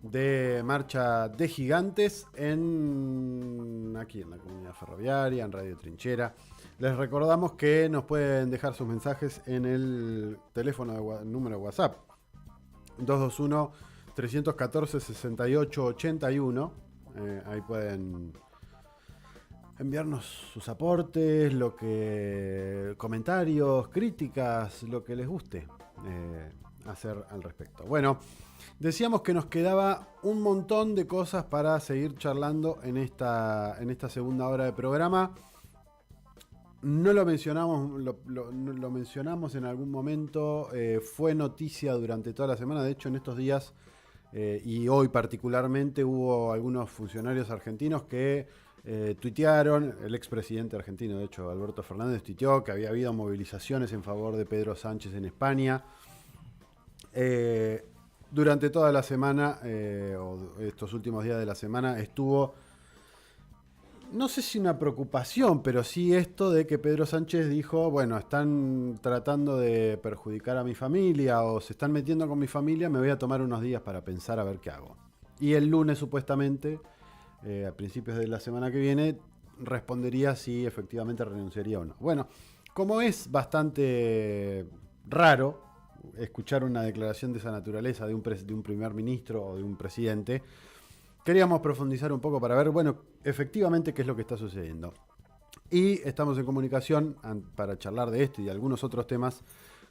de Marcha de Gigantes aquí en la comunidad ferroviaria, en Radio Trinchera. Les recordamos que nos pueden dejar sus mensajes en el teléfono número de WhatsApp 221 314 6881. Ahí pueden enviarnos sus aportes, comentarios, críticas, lo que les guste hacer al respecto. Bueno, decíamos que nos quedaba un montón de cosas para seguir charlando en esta segunda hora de programa. No lo mencionamos, lo mencionamos en algún momento, fue noticia durante toda la semana, de hecho en estos días y hoy particularmente hubo algunos funcionarios argentinos que tuitearon, el expresidente argentino, de hecho Alberto Fernández, tuiteó que había habido movilizaciones en favor de Pedro Sánchez en España. Durante toda la semana, o estos últimos días de la semana, estuvo, no sé si una preocupación, pero sí esto de que Pedro Sánchez dijo, bueno, están tratando de perjudicar a mi familia o se están metiendo con mi familia, me voy a tomar unos días para pensar a ver qué hago. Y el lunes supuestamente, a principios de la semana que viene, respondería si efectivamente renunciaría o no. Bueno, como es bastante raro escuchar una declaración de esa naturaleza de un primer ministro o de un presidente, queríamos profundizar un poco para ver, bueno, efectivamente qué es lo que está sucediendo. Y estamos en comunicación para charlar de esto y de algunos otros temas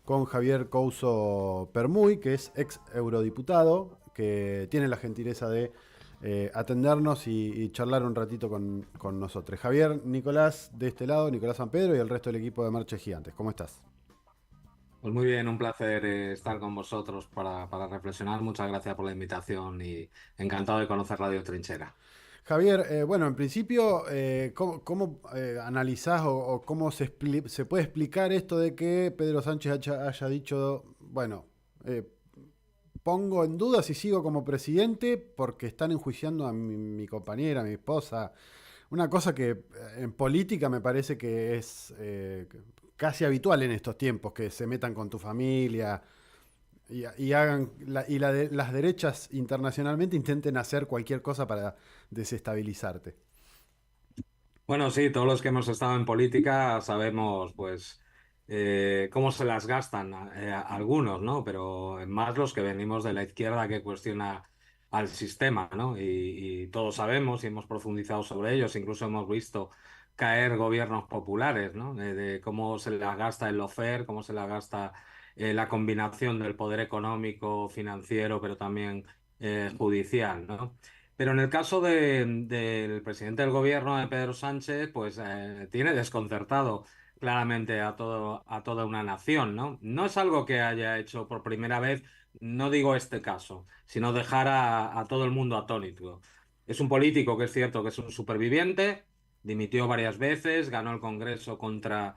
con Javier Couso Permuy, que es ex eurodiputado, que tiene la gentileza de atendernos y charlar un ratito con nosotros. Javier, Nicolás de este lado, Nicolás San Pedro y el resto del equipo de Marcha Gigantes. ¿Cómo estás? Pues muy bien, un placer estar con vosotros para reflexionar. Muchas gracias por la invitación y encantado de conocer Radio Trinchera. Javier, bueno, en principio, ¿cómo analizás o cómo se puede explicar esto de que Pedro Sánchez haya dicho, bueno, eh, pongo en duda si sigo como presidente porque están enjuiciando a mi compañera, a mi esposa? Una cosa que en política me parece que es casi habitual en estos tiempos, que se metan con tu familia y hagan las derechas internacionalmente intenten hacer cualquier cosa para desestabilizarte. Bueno, sí, todos los que hemos estado en política sabemos, pues, cómo se las gastan algunos, ¿no? Pero más los que venimos de la izquierda que cuestiona al sistema, ¿no? Y todos sabemos y hemos profundizado sobre ellos, incluso hemos visto caer gobiernos populares, ¿no? De cómo se las gasta el lofer, cómo se las gasta la combinación del poder económico, financiero, pero también judicial, ¿no? Pero en el caso del presidente del gobierno, de Pedro Sánchez, pues tiene desconcertado claramente a toda una nación, ¿no? No es algo que haya hecho por primera vez, no digo este caso, sino dejar a todo el mundo atónito. Es un político que es cierto que es un superviviente, dimitió varias veces, ganó el Congreso contra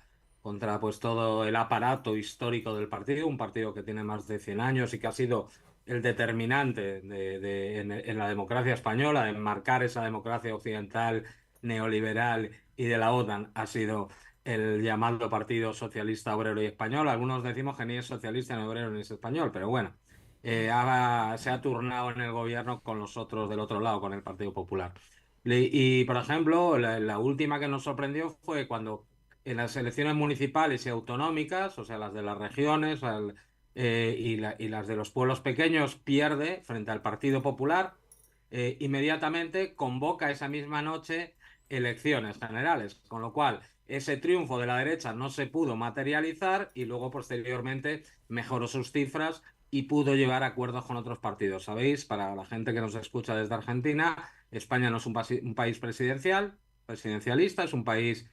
pues todo el aparato histórico del partido, un partido que tiene más de 100 años y que ha sido el determinante en la democracia española, en marcar esa democracia occidental, neoliberal y de la OTAN, ha sido el llamado Partido Socialista Obrero y Español. Algunos decimos que ni es socialista, ni obrero, ni es español, pero bueno, se ha turnado en el gobierno con los otros del otro lado, con el Partido Popular. Y, por ejemplo, la última que nos sorprendió fue cuando en las elecciones municipales y autonómicas, o sea, las de las regiones, y las de los pueblos pequeños pierde frente al Partido Popular, inmediatamente convoca esa misma noche elecciones generales, con lo cual ese triunfo de la derecha no se pudo materializar y luego posteriormente mejoró sus cifras y pudo llevar a acuerdos con otros partidos. Sabéis, para la gente que nos escucha desde Argentina, España no es un país presidencialista, es un país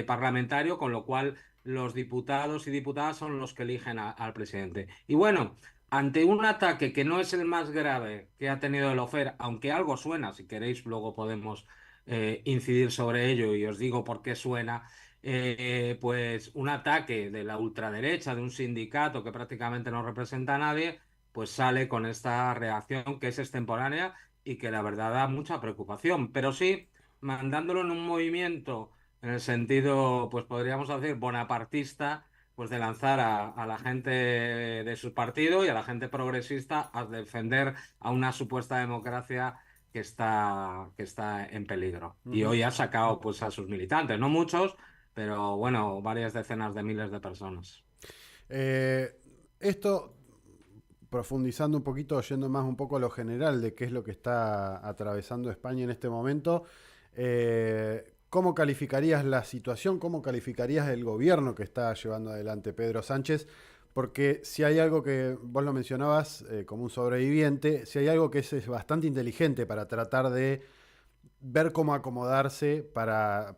parlamentario, con lo cual los diputados y diputadas son los que eligen al presidente. Y bueno, ante un ataque que no es el más grave que ha tenido el OFER, aunque algo suena, si queréis luego podemos incidir sobre ello y os digo por qué suena, pues un ataque de la ultraderecha, de un sindicato que prácticamente no representa a nadie, pues sale con esta reacción que es extemporánea y que la verdad da mucha preocupación, pero sí mandándolo en un movimiento en el sentido, pues podríamos decir, bonapartista, pues de lanzar a la gente de su partido y a la gente progresista a defender a una supuesta democracia que está en peligro. Y Ujú. hoy ha sacado pues a sus militantes, no muchos, pero bueno, varias decenas de miles de personas. Eh, Esto, profundizando un poquito, yendo más un poco a lo general de qué es lo que está atravesando España en este momento, ¿cómo calificarías la situación? ¿Cómo calificarías el gobierno que está llevando adelante Pedro Sánchez? Porque si hay algo que vos lo mencionabas como un sobreviviente, si hay algo que es bastante inteligente para tratar de ver cómo acomodarse para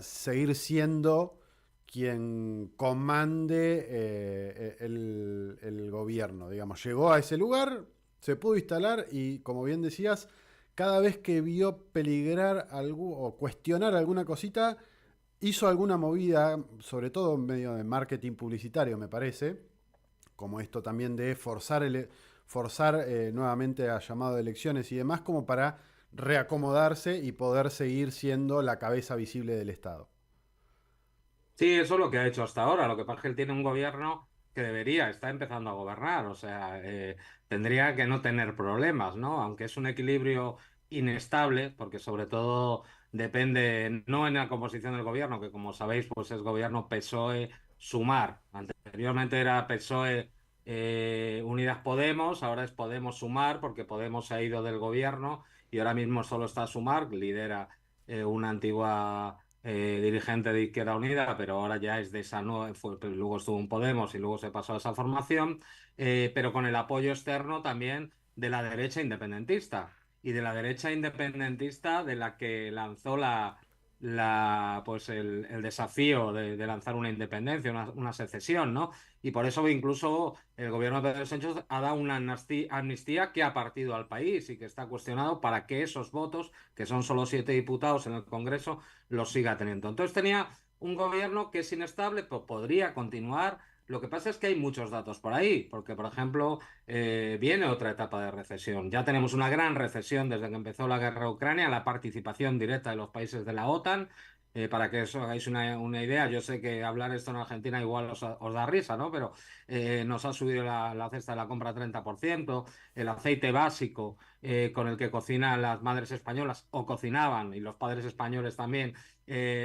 seguir siendo quien comande el gobierno. Digamos, llegó a ese lugar, se pudo instalar y, como bien decías, cada vez que vio peligrar o cuestionar alguna cosita, hizo alguna movida, sobre todo en medio de marketing publicitario, me parece, como esto también de forzar nuevamente a llamado de elecciones y demás, como para reacomodarse y poder seguir siendo la cabeza visible del Estado. Sí, eso es lo que ha hecho hasta ahora. Lo que pasa es que él tiene un gobierno que está empezando a gobernar, o sea, tendría que no tener problemas, ¿no? Aunque es un equilibrio inestable, porque sobre todo depende, no en la composición del gobierno, que como sabéis, pues es gobierno PSOE-Sumar. Anteriormente era PSOE Unidas Podemos, ahora es Podemos Sumar, porque Podemos se ha ido del gobierno y ahora mismo solo está Sumar, lidera una antigua dirigente de Izquierda Unida, pero ahora ya es de esa nueva, pues luego estuvo en Podemos y luego se pasó a esa formación, pero con el apoyo externo también de la derecha independentista y de la derecha independentista de la que lanzó pues el desafío de lanzar una independencia, una secesión, ¿no? Y por eso incluso el gobierno de Pedro Sánchez ha dado una amnistía que ha partido al país y que está cuestionado para que esos votos, que son solo 7 diputados en el Congreso, los siga teniendo. Entonces tenía un gobierno que es inestable, pero podría continuar. Lo que pasa es que hay muchos datos por ahí, porque, por ejemplo, viene otra etapa de recesión. Ya tenemos una gran recesión desde que empezó la guerra de Ucrania, la participación directa de los países de la OTAN. Para que os hagáis una idea, yo sé que hablar esto en Argentina igual os da risa, ¿no? Pero nos ha subido la cesta de la compra 30%, el aceite básico con el que cocinan las madres españolas o cocinaban y los padres españoles también,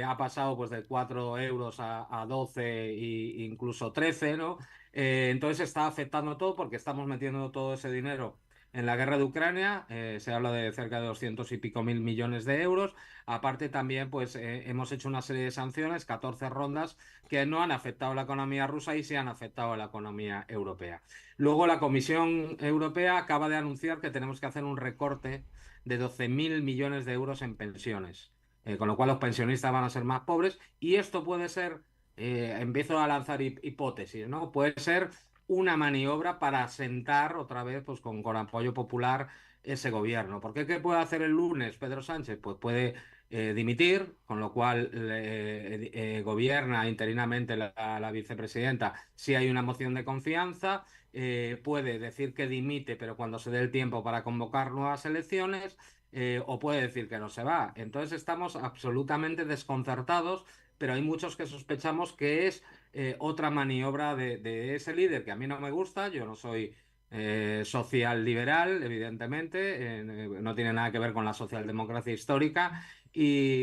ha pasado pues de 4 euros a 12 e incluso 13, ¿no? Entonces está afectando todo porque estamos metiendo todo ese dinero en la guerra de Ucrania, se habla de cerca de 200 y pico mil millones de euros. Aparte también pues hemos hecho una serie de sanciones, 14 rondas, que no han afectado a la economía rusa y sí han afectado a la economía europea. Luego la Comisión Europea acaba de anunciar que tenemos que hacer un recorte de 12.000 millones de euros en pensiones, con lo cual los pensionistas van a ser más pobres y esto puede ser, empiezo a lanzar hipótesis, ¿no? Puede ser una maniobra para sentar otra vez, pues con apoyo popular, ese gobierno. ¿Por qué? ¿Qué puede hacer el lunes Pedro Sánchez? Pues puede dimitir, con lo cual gobierna interinamente la vicepresidenta si hay una moción de confianza, puede decir que dimite, pero cuando se dé el tiempo para convocar nuevas elecciones, o puede decir que no se va. Entonces estamos absolutamente desconcertados, pero hay muchos que sospechamos que es otra maniobra de ese líder que a mí no me gusta. Yo no soy social liberal, evidentemente, no tiene nada que ver con la socialdemocracia histórica,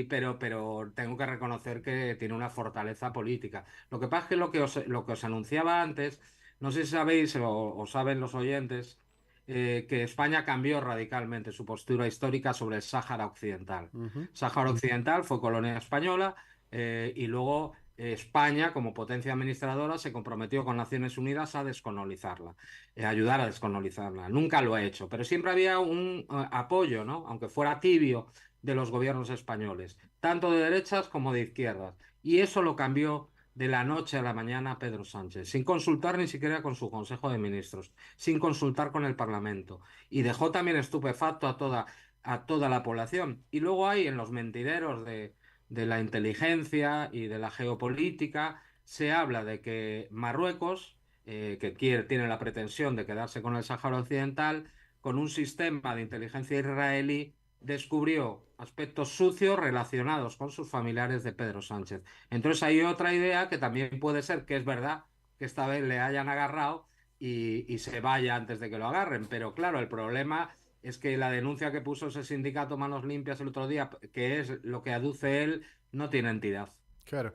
pero tengo que reconocer que tiene una fortaleza política. Lo que pasa es que lo que os anunciaba antes, no sé si sabéis o saben los oyentes, que España cambió radicalmente su postura histórica sobre el Sáhara Occidental. Ujú. Sáhara Occidental fue colonia española, y luego España, como potencia administradora, se comprometió con Naciones Unidas a descolonizarla, ayudar a descolonizarla. Nunca lo ha hecho, pero siempre había un apoyo, ¿no? Aunque fuera tibio, de los gobiernos españoles, tanto de derechas como de izquierdas. Y eso lo cambió de la noche a la mañana Pedro Sánchez, sin consultar ni siquiera con su Consejo de Ministros, sin consultar con el Parlamento. Y dejó también estupefacto a toda la población. Y luego hay en los mentideros de la inteligencia y de la geopolítica, se habla de que Marruecos, tiene la pretensión de quedarse con el Sáhara Occidental, con un sistema de inteligencia israelí, descubrió aspectos sucios relacionados con sus familiares de Pedro Sánchez. Entonces hay otra idea que también puede ser que es verdad que esta vez le hayan agarrado y se vaya antes de que lo agarren. Pero claro, el problema es que la denuncia que puso ese sindicato Manos Limpias el otro día, que es lo que aduce él, no tiene entidad. Claro.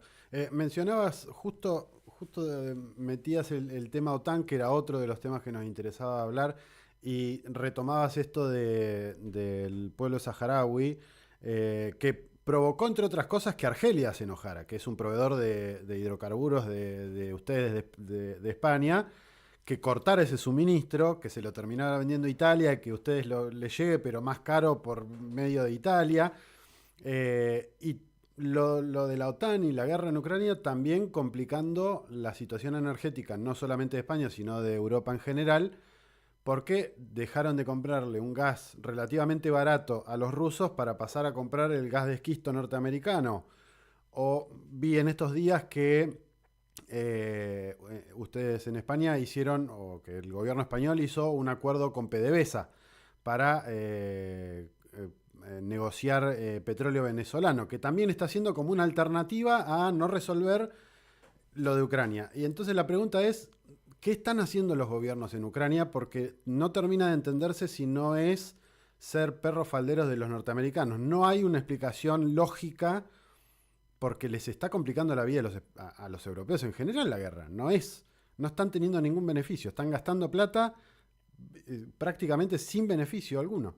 Mencionabas metías el tema OTAN, que era otro de los temas que nos interesaba hablar, y retomabas esto del pueblo saharaui, que provocó, entre otras cosas, que Argelia se enojara, que es un proveedor de hidrocarburos de ustedes de España, que cortara ese suministro, que se lo terminara vendiendo Italia, que a ustedes les llegue, pero más caro por medio de Italia. Y lo de la OTAN y la guerra en Ucrania también complicando la situación energética, no solamente de España, sino de Europa en general, porque dejaron de comprarle un gas relativamente barato a los rusos para pasar a comprar el gas de esquisto norteamericano. O vi en estos días que ustedes en España hicieron, o que el gobierno español hizo un acuerdo con PDVSA para negociar petróleo venezolano, que también está siendo como una alternativa a no resolver lo de Ucrania. Y entonces la pregunta es, ¿qué están haciendo los gobiernos en Ucrania? Porque no termina de entenderse si no es ser perros falderos de los norteamericanos. No hay una explicación lógica porque les está complicando la vida a los europeos en general la guerra. No están teniendo ningún beneficio, están gastando plata prácticamente sin beneficio alguno.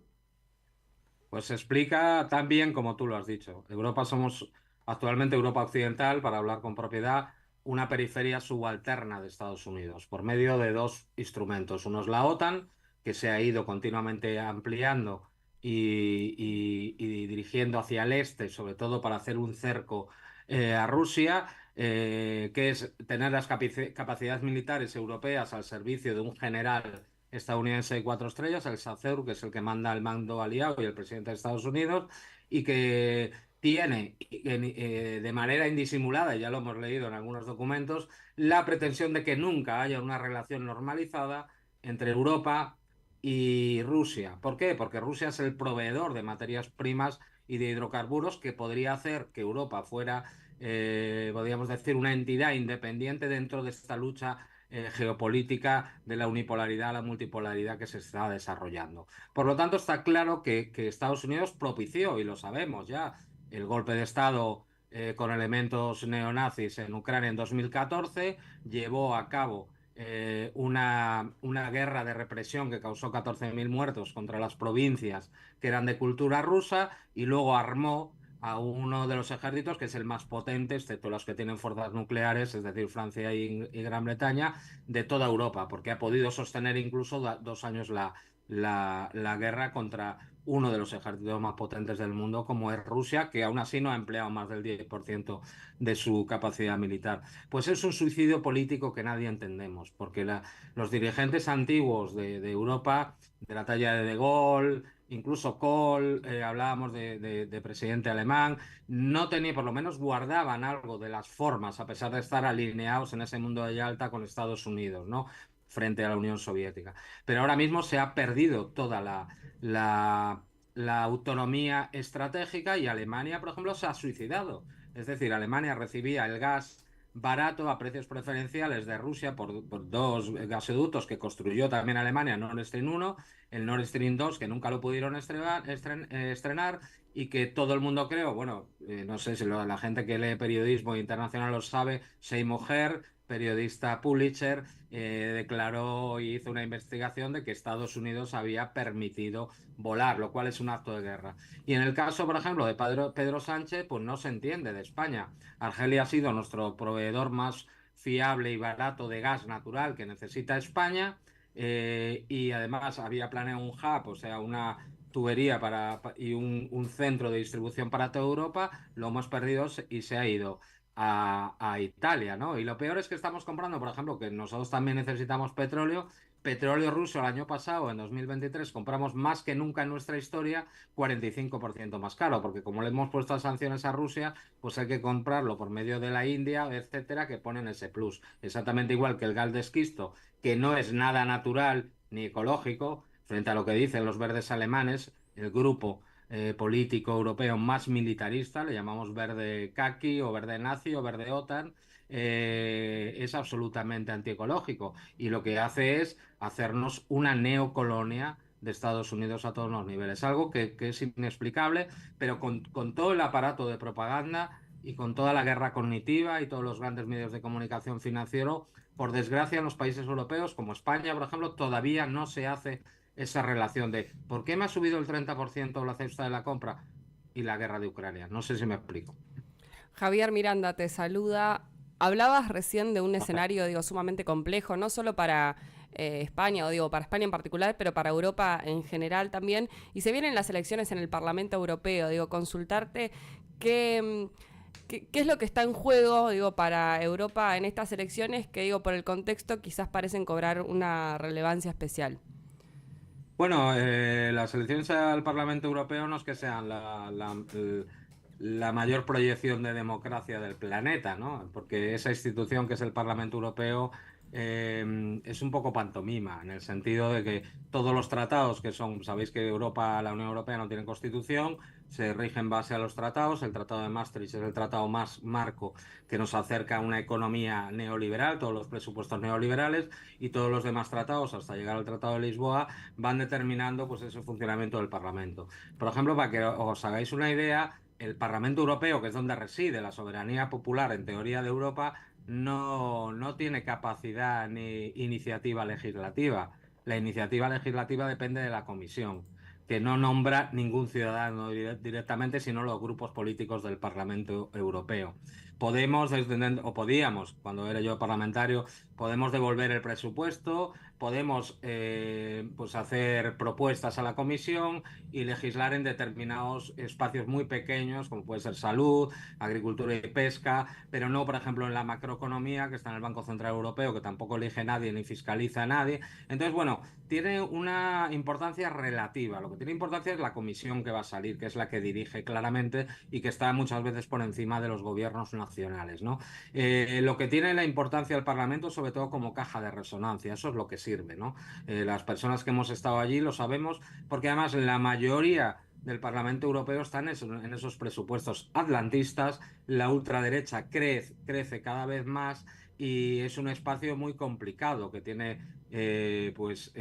Pues se explica tan bien como tú lo has dicho. Europa somos actualmente Europa Occidental, para hablar con propiedad, una periferia subalterna de Estados Unidos, por medio de dos instrumentos. Uno es la OTAN, que se ha ido continuamente ampliando y dirigiendo hacia el este, sobre todo para hacer un cerco a Rusia, que es tener las capacidades militares europeas al servicio de un general estadounidense de cuatro estrellas, el SACEUR, que es el que manda el mando aliado y el presidente de Estados Unidos, y que tiene de manera indisimulada, y ya lo hemos leído en algunos documentos, la pretensión de que nunca haya una relación normalizada entre Europa y Rusia. ¿Por qué? Porque Rusia es el proveedor de materias primas y de hidrocarburos que podría hacer que Europa fuera, podríamos decir, una entidad independiente dentro de esta lucha geopolítica de la unipolaridad a la multipolaridad que se está desarrollando. Por lo tanto, está claro que Estados Unidos propició, y lo sabemos ya, el golpe de Estado con elementos neonazis en Ucrania en 2014, llevó a cabo una guerra de represión que causó 14.000 muertos contra las provincias que eran de cultura rusa y luego armó a uno de los ejércitos que es el más potente, excepto los que tienen fuerzas nucleares, es decir, Francia y Gran Bretaña, de toda Europa, porque ha podido sostener incluso 2 años la guerra contra uno de los ejércitos más potentes del mundo, como es Rusia, que aún así no ha empleado más del 10% de su capacidad militar. Pues es un suicidio político que nadie entendemos, porque los dirigentes antiguos de Europa, de la talla de Gaulle, incluso Kohl, hablábamos de presidente alemán, no tenía, por lo menos guardaban algo de las formas, a pesar de estar alineados en ese mundo de Yalta con Estados Unidos, ¿no? Frente a la Unión Soviética. Pero ahora mismo se ha perdido toda la autonomía estratégica y Alemania, por ejemplo, se ha suicidado. Es decir, Alemania recibía el gas barato a precios preferenciales de Rusia por dos gasoductos que construyó también Alemania, Nord Stream 1, el Nord Stream 2, que nunca lo pudieron estrenar y que todo el mundo creo, bueno, no sé si la gente que lee periodismo internacional lo sabe, Seymour Hersh, periodista Pulitzer, declaró y hizo una investigación de que Estados Unidos había permitido volar, lo cual es un acto de guerra. Y en el caso, por ejemplo, de Pedro Sánchez, pues no se entiende de España. Argelia ha sido nuestro proveedor más fiable y barato de gas natural que necesita España, y además había planeado un hub, o sea, una tubería y un centro de distribución para toda Europa, lo hemos perdido y se ha ido a Italia, ¿no? Y lo peor es que estamos comprando, por ejemplo, que nosotros también necesitamos petróleo ruso el año pasado, en 2023, compramos más que nunca en nuestra historia, 45% más caro, porque como le hemos puesto sanciones a Rusia, pues hay que comprarlo por medio de la India, etcétera, que ponen ese plus. Exactamente igual que el gas de esquisto, que no es nada natural ni ecológico, frente a lo que dicen los verdes alemanes, el grupo político europeo más militarista, le llamamos verde caqui o verde nazi o verde OTAN, es absolutamente antiecológico y lo que hace es hacernos una neocolonia de Estados Unidos a todos los niveles, algo que es inexplicable, pero con todo el aparato de propaganda y con toda la guerra cognitiva y todos los grandes medios de comunicación financiero, por desgracia en los países europeos, como España, por ejemplo, todavía no se hace esa relación de ¿por qué me ha subido el 30% la cesta de la compra? Y la guerra de Ucrania. No sé si me explico. Javier Miranda te saluda. Hablabas recién de un escenario, digo, sumamente complejo, no solo para España, o digo, para España en particular, pero para Europa en general también. Y se vienen las elecciones en el Parlamento Europeo, digo, consultarte qué, qué es lo que está en juego, digo, para Europa en estas elecciones, que digo, por el contexto quizás parecen cobrar una relevancia especial. Bueno, las elecciones al Parlamento Europeo no es que sean la mayor proyección de democracia del planeta, ¿no? Porque esa institución que es el Parlamento Europeo es un poco pantomima, en el sentido de que todos los tratados que son, sabéis que Europa, la Unión Europea no tiene constitución, se rige en base a los tratados. El Tratado de Maastricht es el tratado más marco que nos acerca a una economía neoliberal, todos los presupuestos neoliberales y todos los demás tratados, hasta llegar al Tratado de Lisboa, van determinando pues ese funcionamiento del Parlamento. Por ejemplo, para que os hagáis una idea, el Parlamento Europeo, que es donde reside la soberanía popular en teoría de Europa, no tiene capacidad ni iniciativa legislativa. La iniciativa legislativa depende de la Comisión, que no nombra ningún ciudadano directamente, sino los grupos políticos del Parlamento Europeo. Podemos, o podíamos, cuando era yo parlamentario, podemos devolver el presupuesto, podemos pues hacer propuestas a la Comisión y legislar en determinados espacios muy pequeños, como puede ser salud, agricultura y pesca, pero no, por ejemplo, en la macroeconomía, que está en el Banco Central Europeo, que tampoco elige nadie ni fiscaliza a nadie. Entonces, bueno, tiene una importancia relativa. Lo que tiene importancia es la comisión que va a salir, que es la que dirige claramente y que está muchas veces por encima de los gobiernos nacionales, ¿no? Lo que tiene la importancia del Parlamento, sobre todo como caja de resonancia, eso es lo que sirve, ¿no? Las personas que hemos estado allí lo sabemos, porque además la mayoría del Parlamento Europeo están en esos presupuestos atlantistas, la ultraderecha crece cada vez más y es un espacio muy complicado que tiene pues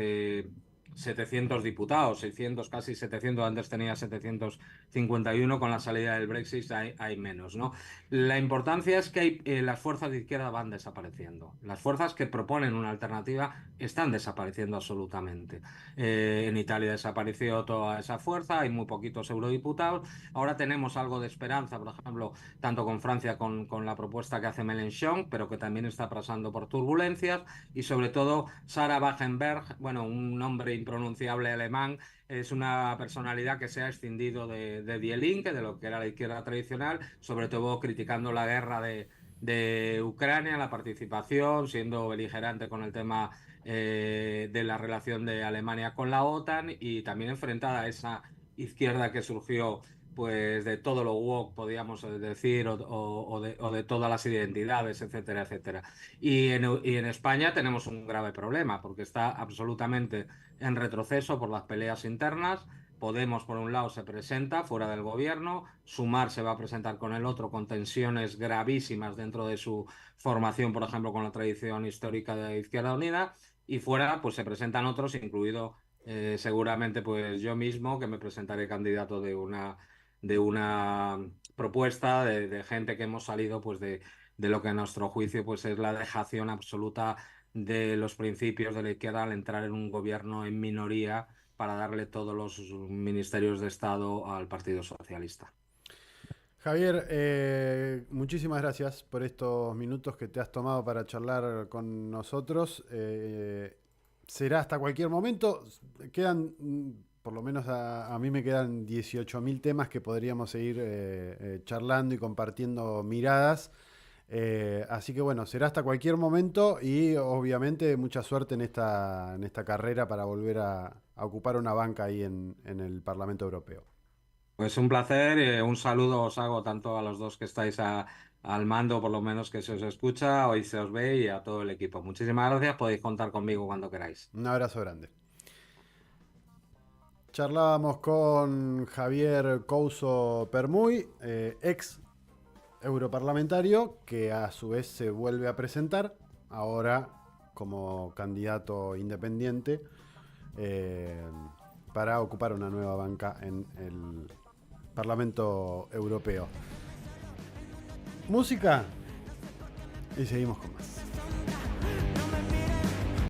700 diputados, 600, casi 700, antes tenía 751, con la salida del Brexit hay menos, ¿no? La importancia es que las fuerzas de izquierda van desapareciendo. Las fuerzas que proponen una alternativa están desapareciendo absolutamente. En Italia desapareció toda esa fuerza, hay muy poquitos eurodiputados. Ahora tenemos algo de esperanza, por ejemplo, tanto con Francia con la propuesta que hace Mélenchon, pero que también está pasando por turbulencias, y sobre todo Sarah Wagenknecht, bueno, un nombre impronunciable alemán, es una personalidad que se ha escindido de Die Linke, de lo que era la izquierda tradicional, sobre todo criticando la guerra de Ucrania, la participación, siendo beligerante con el tema de la relación de Alemania con la OTAN, y también enfrentada a esa izquierda que surgió pues de todo lo woke, podríamos decir, o de todas las identidades, etcétera, etcétera. Y en España tenemos un grave problema, porque está absolutamente en retroceso por las peleas internas. Podemos, por un lado, se presenta fuera del gobierno, Sumar se va a presentar con el otro, con tensiones gravísimas dentro de su formación, por ejemplo, con la tradición histórica de Izquierda Unida, y fuera, pues se presentan otros, incluido seguramente pues yo mismo, que me presentaré candidato de una propuesta de gente que hemos salido pues de lo que a nuestro juicio pues es la dejación absoluta de los principios de la izquierda al entrar en un gobierno en minoría para darle todos los ministerios de Estado al Partido Socialista. Javier, muchísimas gracias por estos minutos que te has tomado para charlar con nosotros. Será hasta cualquier momento. Quedan, por lo menos a mí me quedan 18.000 temas que podríamos seguir charlando y compartiendo miradas. Así que bueno, será hasta cualquier momento y obviamente mucha suerte en esta carrera para volver a ocupar una banca ahí en el Parlamento Europeo. Pues un placer, un saludo os hago tanto a los dos que estáis al mando, por lo menos que se os escucha, hoy se os ve, y a todo el equipo. Muchísimas gracias, podéis contar conmigo cuando queráis. Un abrazo grande. Charlábamos con Javier Couso Permuy, ex europarlamentario, que a su vez se vuelve a presentar, ahora como candidato independiente, para ocupar una nueva banca en el Parlamento Europeo. Música y seguimos con más.